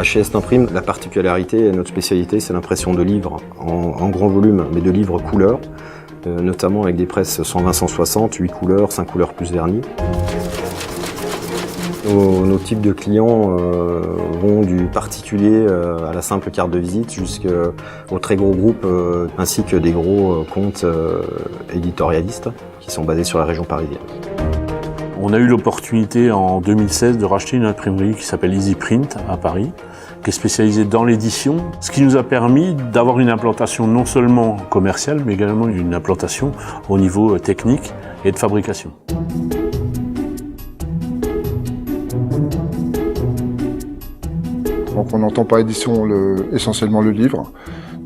Chez Estimprime, la particularité et notre spécialité, c'est l'impression de livres en grand volume, mais de livres couleurs, notamment avec des presses 120-160, 8 couleurs, 5 couleurs plus vernis. Nos types de clients vont du particulier à la simple carte de visite jusqu'aux très gros groupes ainsi que des gros comptes éditorialistes qui sont basés sur la région parisienne. On a eu l'opportunité en 2016 de racheter une imprimerie qui s'appelle EasyPrint à Paris, qui est spécialisée dans l'édition, ce qui nous a permis d'avoir une implantation non seulement commerciale, mais également une implantation au niveau technique et de fabrication. Donc on entend par édition essentiellement le livre,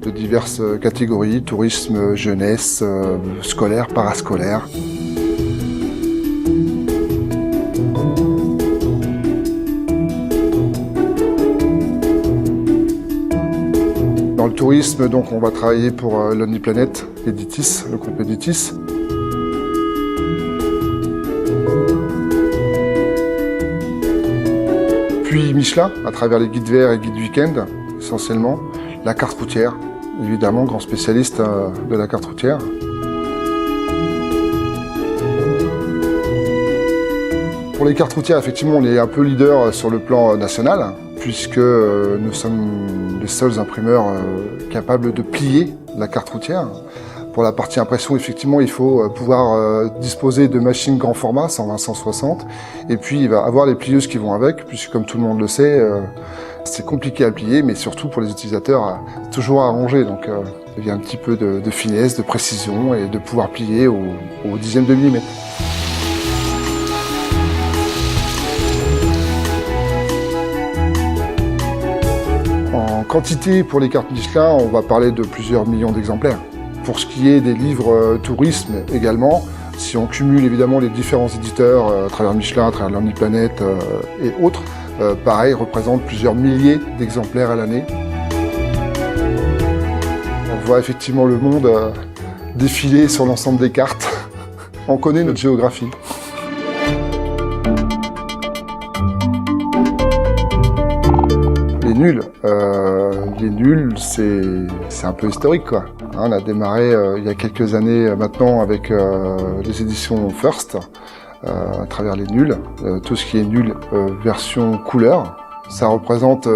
de diverses catégories, tourisme, jeunesse, scolaire, parascolaire. Dans le tourisme, donc, on va travailler pour Lonely Planet, Editis, le groupe Editis. Puis Michelin, à travers les guides verts et guides week-end, essentiellement. La carte routière, évidemment, grand spécialiste de la carte routière. Pour les cartes routières, effectivement, on est un peu leader sur le plan national, puisque nous sommes les seuls imprimeurs capables de plier la carte routière. Pour la partie impression, effectivement, il faut pouvoir disposer de machines grand format, 120-160, et puis il va avoir les plieuses qui vont avec, puisque comme tout le monde le sait, c'est compliqué à plier, mais surtout pour les utilisateurs, toujours à arranger. Donc il y a un petit peu de finesse, de précision, et de pouvoir plier au dixième de millimètre. En quantité, pour les cartes Michelin, on va parler de plusieurs millions d'exemplaires. Pour ce qui est des livres tourisme également, si on cumule évidemment les différents éditeurs à travers Michelin, à travers Lonely Planet et autres, pareil, représentent plusieurs milliers d'exemplaires à l'année. On voit effectivement le monde défiler sur l'ensemble des cartes. On connaît notre géographie. Les nuls, c'est un peu historique, quoi. On a démarré il y a quelques années maintenant avec les éditions First, à travers les nuls. Tout ce qui est nul version couleur, ça représente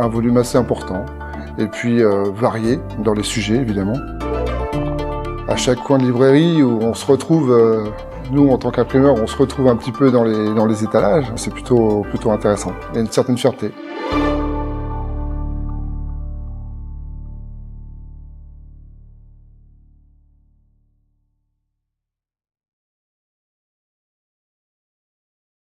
un volume assez important, et puis varié dans les sujets, évidemment. À chaque coin de librairie où on se retrouve, nous en tant qu'imprimeurs, on se retrouve un petit peu dans les étalages, c'est plutôt intéressant. Il y a une certaine fierté.